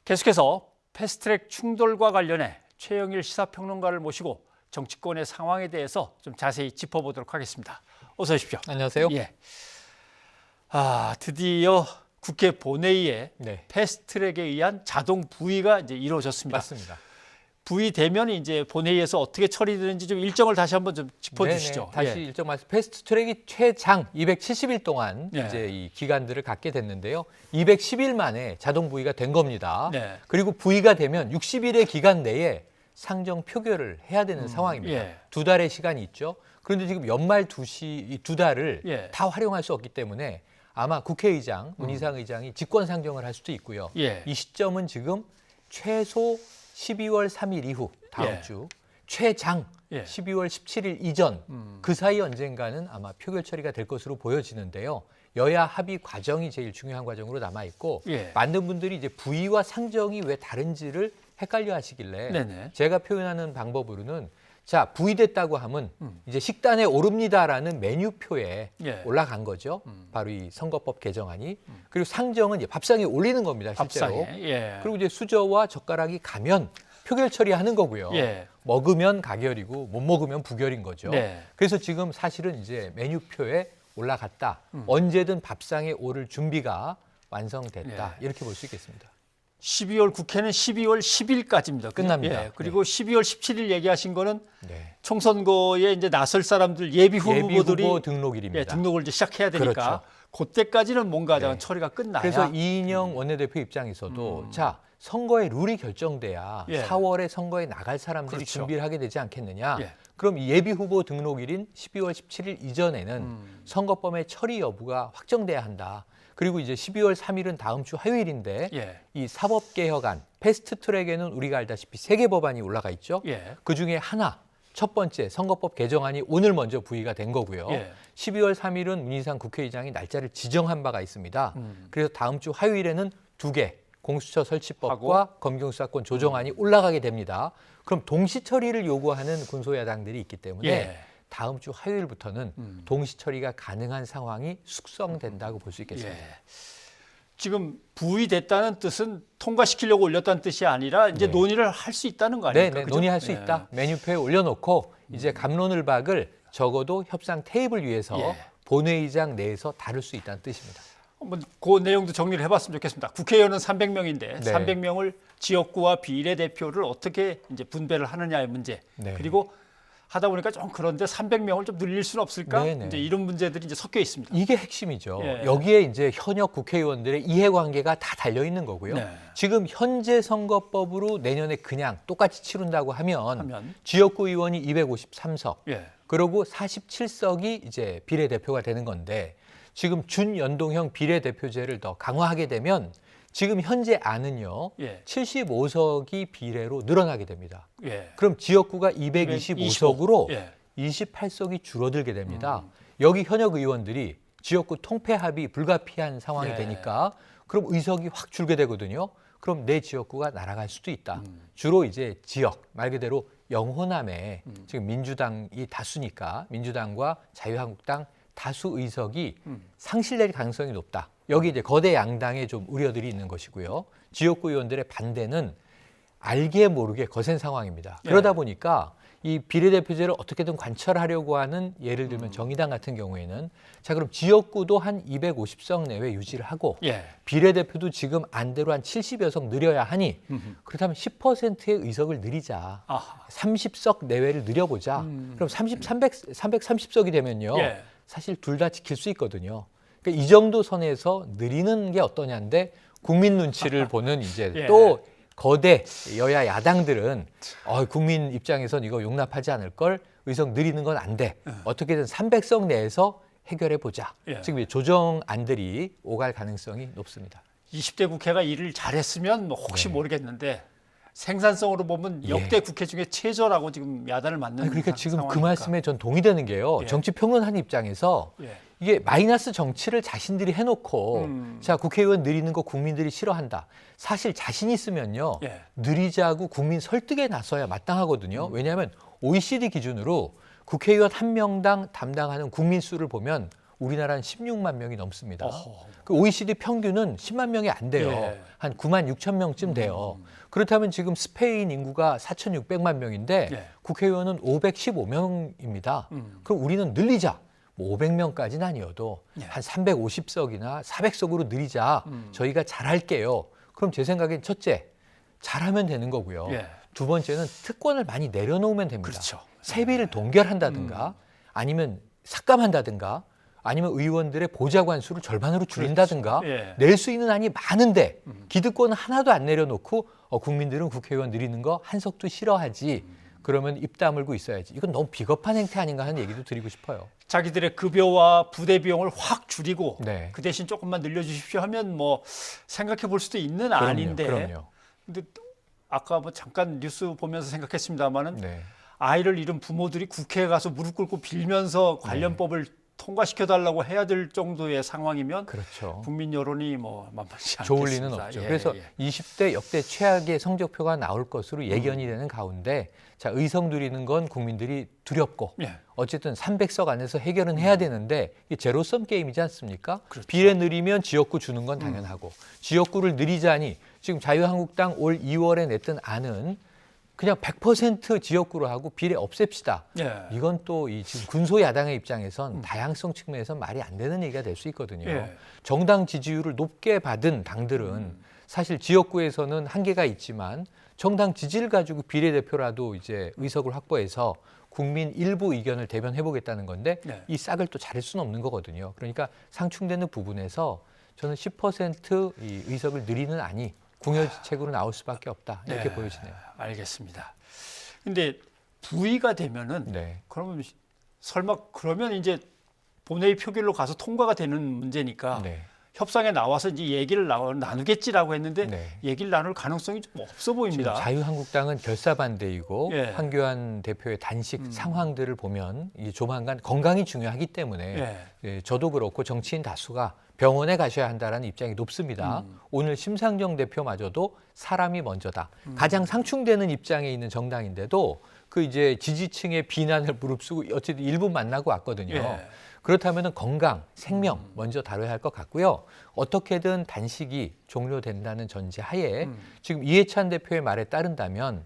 계속해서 패스트트랙 충돌과 관련해 최영일 시사평론가를 모시고 정치권의 상황에 대해서 좀 자세히 짚어보도록 하겠습니다. 어서 오십시오. 안녕하세요. 예. 드디어 국회 본회의에 네. 패스트트랙에 의한 자동 부의가 이제 이루어졌습니다. 맞습니다. 부의되면 이제 본회의에서 어떻게 처리되는지 좀 일정을 다시 한번 좀 짚어주시죠. 다시 예. 일정 말씀. 패스트트랙이 최장 270일 동안 예. 이제 이 기간들을 갖게 됐는데요. 210일 만에 자동 부의가 된 겁니다. 네. 그리고 부의가 되면 60일의 기간 내에 상정 표결을 해야 되는 상황입니다. 예. 두 달의 시간이 있죠. 그런데 지금 연말 두 달을 예. 다 활용할 수 없기 때문에 아마 국회의장, 문희상 의장이 직권 상정을 할 수도 있고요. 예. 이 시점은 지금 최소 12월 3일 이후 다음 예. 주, 최장 예. 12월 17일 이전 그 사이 언젠가는 아마 표결 처리가 될 것으로 보여지는데요. 여야 합의 과정이 제일 중요한 과정으로 남아 있고 예. 많은 분들이 이제 부의와 상정이 왜 다른지를 헷갈려 하시길래 네네. 제가 표현하는 방법으로는 자, 부의됐다고 하면 이제 식단에 오릅니다라는 메뉴표에 예. 올라간 거죠. 바로 이 선거법 개정안이. 그리고 상정은 이제 밥상에 올리는 겁니다, 실제로. 밥상에. 예. 그리고 이제 수저와 젓가락이 가면 표결 처리하는 거고요. 예. 먹으면 가결이고 못 먹으면 부결인 거죠. 네. 그래서 지금 사실은 이제 메뉴표에 올라갔다. 언제든 밥상에 오를 준비가 완성됐다. 네. 이렇게 볼 수 있겠습니다. 12월 국회는 12월 10일까지입니다. 끝납니다. 예. 그리고 12월 17일 얘기하신 거는 네. 총선거에 이제 나설 사람들 예비 후보들이 후보 등록일입니다. 예, 등록을 이제 시작해야 되니까 그렇죠. 그때까지는 뭔가 네. 처리가 끝나야. 그래서 이인영 원내대표 입장에서도 자, 선거의 룰이 결정돼야 예. 4월에 선거에 나갈 사람들이 그렇죠. 준비를 하게 되지 않겠느냐. 예. 그럼 이 예비 후보 등록일인 12월 17일 이전에는 선거법의 처리 여부가 확정돼야 한다. 그리고 이제 12월 3일은 다음 주 화요일인데 예. 이 사법개혁안, 패스트트랙에는 우리가 알다시피 3개 법안이 올라가 있죠. 예. 그중에 하나, 첫 번째 선거법 개정안이 오늘 먼저 부의가 된 거고요. 예. 12월 3일은 문희상 국회의장이 날짜를 지정한 바가 있습니다. 그래서 다음 주 화요일에는 2개, 공수처 설치법과 하고. 검경수사권 조정안이 올라가게 됩니다. 그럼 동시 처리를 요구하는 군소야당들이 있기 때문에 예. 다음 주 화요일부터는 동시 처리가 가능한 상황이 숙성된다고 볼 수 있겠습니다. 예. 지금 부의됐다는 뜻은 통과시키려고 올렸다는 뜻이 아니라 이제 네. 논의를 할 수 있다는 거 네, 아닙니까? 네, 그죠? 논의할 수 예. 있다. 메뉴표에 올려놓고 이제 갑론을박을 적어도 협상 테이블 위에서 예. 본회의장 내에서 다룰 수 있다는 뜻입니다. 한번 그 내용도 정리를 해봤으면 좋겠습니다. 국회의원은 300명인데 네. 300명을 지역구와 비례대표를 어떻게 이제 분배를 하느냐의 문제. 네. 그리고 하다 보니까 좀 그런데 300명을 좀 늘릴 수는 없을까? 네네. 이제 이런 문제들이 이제 섞여 있습니다. 이게 핵심이죠. 예. 여기에 이제 현역 국회의원들의 이해관계가 다 달려 있는 거고요. 네. 지금 현재 선거법으로 내년에 그냥 똑같이 치른다고 하면 지역구 의원이 253석, 예. 그리고 47석이 이제 비례대표가 되는 건데 지금 준연동형 비례대표제를 더 강화하게 되면 지금 현재 안은요. 예. 75석이 비례로 늘어나게 됩니다. 예. 그럼 지역구가 225석으로 예. 28석이 줄어들게 됩니다. 여기 현역 의원들이 지역구 통폐 합의 불가피한 상황이 예. 되니까 그럼 의석이 확 줄게 되거든요. 그럼 내 지역구가 날아갈 수도 있다. 주로 이제 지역, 말 그대로 영호남에 지금 민주당이 다수니까 민주당과 자유한국당 다수 의석이 상실될 가능성이 높다. 여기 이제 거대 양당의 좀 우려들이 있는 것이고요. 지역구 의원들의 반대는 알게 모르게 거센 상황입니다. 그러다 보니까 이 비례대표제를 어떻게든 관철하려고 하는 예를 들면 정의당 같은 경우에는 자 그럼 지역구도 한 250석 내외 유지를 하고 예. 비례대표도 지금 안대로 한 70여 석 늘려야 하니 그렇다면 10%의 의석을 늘리자. 아하. 30석 내외를 늘려보자. 그럼 330석이 되면요. 예. 사실 둘 다 지킬 수 있거든요. 그러니까 이 정도 선에서 늘리는 게 어떠냐인데 국민 눈치를 보는 이제 예. 또 거대 여야 야당들은 국민 입장에선 이거 용납하지 않을 걸 의석 늘리는 건 안 돼. 어떻게든 300석 내에서 해결해 보자. 예. 지금 조정안들이 오갈 가능성이 높습니다. 20대 국회가 일을 잘했으면 뭐 혹시 모르겠는데 생산성으로 보면 역대 국회 중에 최저라고 지금 야단을 맞는 그러니까 지금 상황이니까. 그 말씀에 전 동의되는 게요. 예. 정치평론하는 입장에서 예. 이게 마이너스 정치를 자신들이 해놓고 자 국회의원 늘리는 거 국민들이 싫어한다. 사실 자신 있으면요. 예. 늘리자고 국민 설득에 나서야 마땅하거든요. 왜냐하면 OECD 기준으로 국회의원 한 명당 담당하는 국민 수를 보면 우리나라는 16만 명이 넘습니다. 어허. 그 OECD 평균은 10만 명이 안 돼요. 예. 한 9만 6천 명쯤 돼요. 그렇다면 지금 스페인 인구가 4,600만 명인데 예. 국회의원은 515명입니다. 그럼 우리는 늘리자. 뭐 500명까지는 아니어도 예. 한 350석이나 400석으로 늘리자. 저희가 잘할게요. 그럼 제 생각엔 첫째, 잘하면 되는 거고요. 예. 두 번째는 특권을 많이 내려놓으면 됩니다. 그렇죠. 세비를 동결한다든가 아니면 삭감한다든가 아니면 의원들의 보좌관 수를 절반으로 줄인다든가 그렇죠. 예. 낼 수 있는 안이 많은데 기득권은 하나도 안 내려놓고 국민들은 국회의원 늘리는 거 한석도 싫어하지. 그러면 입 다물고 있어야지. 이건 너무 비겁한 행태 아닌가 하는 얘기도 드리고 싶어요. 자기들의 급여와 부대 비용을 확 줄이고 네. 그 대신 조금만 늘려주십시오 하면 뭐 생각해 볼 수도 있는 그럼요, 안인데. 그럼요. 근데 아까 뭐 잠깐 뉴스 보면서 생각했습니다마는 네. 아이를 잃은 부모들이 국회에 가서 무릎 꿇고 빌면서 관련법을 통과시켜 달라고 해야 될 정도의 상황이면 그렇죠. 국민 여론이 뭐 만만치 않겠습니다. 좋을 리는 없죠. 예, 그래서 예. 20대 역대 최악의 성적표가 나올 것으로 예견이 되는 가운데 자, 의석 누리는 건 국민들이 두렵고 예. 어쨌든 300석 안에서 해결은 해야 되는데 이게 제로섬 게임이지 않습니까? 그렇죠. 비례 늘리면 지역구 주는 건 당연하고 지역구를 늘리자니 지금 자유한국당 올 2월에 냈던 안은 그냥 100% 지역구로 하고 비례 없앱시다. 예. 이건 또 이 지금 군소 야당의 입장에선 다양성 측면에서 말이 안 되는 얘기가 될 수 있거든요. 예. 정당 지지율을 높게 받은 당들은 사실 지역구에서는 한계가 있지만 정당 지지를 가지고 비례대표라도 이제 의석을 확보해서 국민 일부 의견을 대변해 보겠다는 건데 네. 이 싹을 또 자를 수는 없는 거거든요. 그러니까 상충되는 부분에서 저는 10%이 의석을 늘리는 안이 궁여지책으로 나올 수밖에 없다. 이렇게 네. 보여지네요. 알겠습니다. 근데 부의가 되면은 네. 그러면 설마 그러면 이제 본회의 표결로 가서 통과가 되는 문제니까 네. 협상에 나와서 이제 얘기를 나누겠지라고 했는데 네. 얘기를 나눌 가능성이 좀 없어 지금 보입니다. 자유한국당은 결사반대이고 예. 황교안 대표의 단식 상황들을 보면 이 조만간 건강이 중요하기 때문에 예. 예, 저도 그렇고 정치인 다수가 병원에 가셔야 한다는 입장이 높습니다. 오늘 심상정 대표마저도 사람이 먼저다. 가장 상충되는 입장에 있는 정당인데도 그 이제 지지층의 비난을 무릅쓰고 어쨌든 일부 만나고 왔거든요. 예. 그렇다면 건강, 생명 먼저 다뤄야 할 것 같고요. 어떻게든 단식이 종료된다는 전제하에 지금 이해찬 대표의 말에 따른다면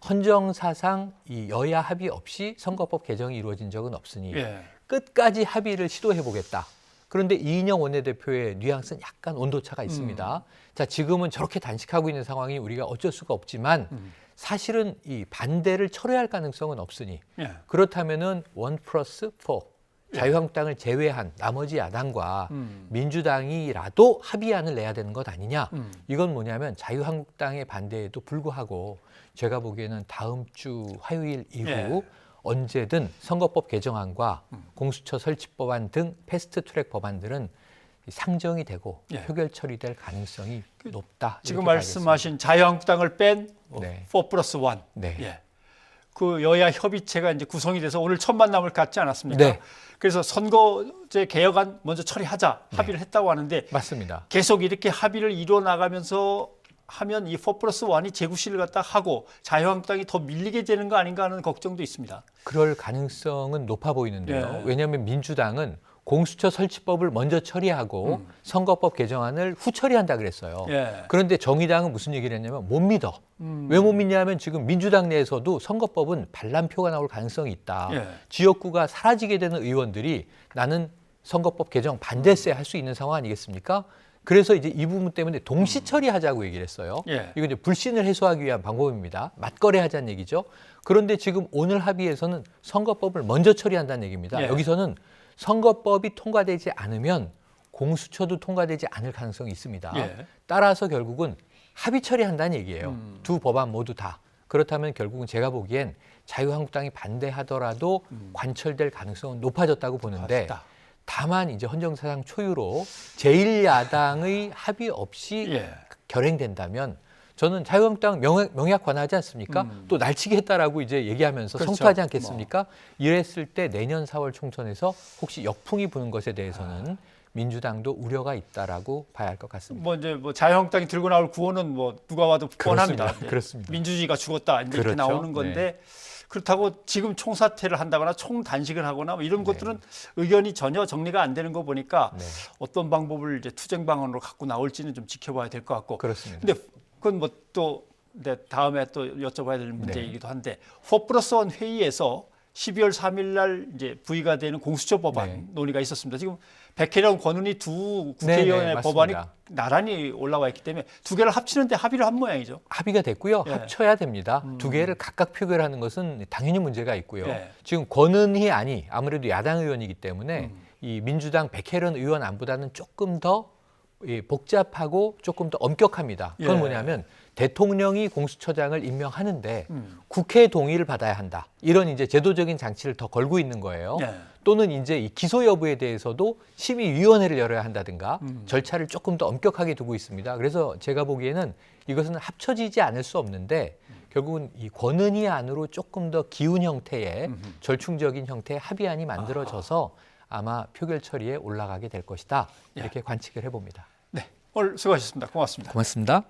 헌정사상 이 여야 합의 없이 선거법 개정이 이루어진 적은 없으니 예. 끝까지 합의를 시도해보겠다. 그런데 이인영 원내대표의 뉘앙스는 약간 온도차가 있습니다. 자, 지금은 저렇게 단식하고 있는 상황이 우리가 어쩔 수가 없지만 사실은 이 반대를 철회할 가능성은 없으니 예. 그렇다면은 1+4 자유한국당을 제외한 나머지 야당과 민주당이라도 합의안을 내야 되는 것 아니냐. 이건 뭐냐면 자유한국당의 반대에도 불구하고 제가 보기에는 다음 주 화요일 이후 예. 언제든 선거법 개정안과 공수처 설치법안 등 패스트트랙 법안들은 상정이 되고 예. 표결 처리될 가능성이 높다. 지금 이렇게 말씀하신 자유한국당을 뺀 네. 4+1. 네. 예. 그 여야 협의체가 이제 구성이 돼서 오늘 첫 만남을 갖지 않았습니까? 네. 그래서 선거제 개혁안 먼저 처리하자 합의를 했다고 하는데 맞습니다. 계속 이렇게 합의를 이루어 나가면서 하면 이 4+1이 재구시를 갖다 하고 자유한국당이 더 밀리게 되는 거 아닌가 하는 걱정도 있습니다. 그럴 가능성은 높아 보이는데요. 예. 왜냐하면 민주당은 공수처 설치법을 먼저 처리하고 선거법 개정안을 후 처리한다 그랬어요. 예. 그런데 정의당은 무슨 얘기를 했냐면 못 믿어. 왜 못 믿냐면 지금 민주당 내에서도 선거법은 반란표가 나올 가능성이 있다. 예. 지역구가 사라지게 되는 의원들이 나는 선거법 개정 반대세 할 수 있는 상황 아니겠습니까? 그래서 이제 이 부분 때문에 동시 처리하자고 얘기를 했어요. 예. 이거 이제 불신을 해소하기 위한 방법입니다. 맞거래하자는 얘기죠. 그런데 지금 오늘 합의에서는 선거법을 먼저 처리한다는 얘기입니다. 예. 여기서는 선거법이 통과되지 않으면 공수처도 통과되지 않을 가능성이 있습니다. 예. 따라서 결국은 합의 처리한다는 얘기예요. 두 법안 모두 다. 그렇다면 결국은 제가 보기엔 자유한국당이 반대하더라도 관철될 가능성은 높아졌다고 보는데 맞다. 다만 이제 헌정사상 초유로 제1야당의 합의 없이 예. 결행된다면 저는 자유한국당 명약 관하지 않습니까? 또 날치기 했다라고 이제 얘기하면서 그렇죠. 성토하지 않겠습니까? 이랬을 때 내년 4월 총선에서 혹시 역풍이 부는 것에 대해서는 민주당도 우려가 있다라고 봐야 할 것 같습니다. 뭐 이제 뭐 자유한국당이 들고 나올 구호는 뭐 누가 봐도 뻔합니다. 그렇습니다. 그렇습니다. 민주주의가 죽었다 이제 이렇게 그렇죠. 나오는 건데 그렇다고 지금 총사퇴를 한다거나 총단식을 하거나 뭐 이런 것들은 의견이 전혀 정리가 안 되는 거 보니까 네. 어떤 방법을 이제 투쟁 방안으로 갖고 나올지는 좀 지켜봐야 될 것 같고. 그렇습니다. 근데 그건 뭐 또 다음에 또 여쭤봐야 될 문제이기도 한데 4+1 회의에서 12월 3일 날 이제 부의가 되는 공수처 법안 논의가 있었습니다. 지금 백혜련, 권은희 두 국회의원의 법안이 나란히 올라와 있기 때문에 두 개를 합치는데 합의를 한 모양이죠. 합의가 됐고요. 예. 합쳐야 됩니다. 두 개를 각각 표결하는 것은 당연히 문제가 있고요. 예. 지금 권은희 안이 아무래도 야당 의원이기 때문에 이 민주당 백혜련 의원 안보다는 조금 더 복잡하고 조금 더 엄격합니다. 그건 예. 뭐냐면 대통령이 공수처장을 임명하는데 국회 동의를 받아야 한다. 이런 이제 제도적인 장치를 더 걸고 있는 거예요. 예. 또는 이제 이 기소 여부에 대해서도 심의위원회를 열어야 한다든가 절차를 조금 더 엄격하게 두고 있습니다. 그래서 제가 보기에는 이것은 합쳐지지 않을 수 없는데 결국은 이 권은희 안으로 조금 더 기운 형태의 절충적인 형태의 합의안이 만들어져서 아마 표결 처리에 올라가게 될 것이다. 이렇게 관측을 해봅니다. 네, 오늘 수고하셨습니다. 고맙습니다. 고맙습니다.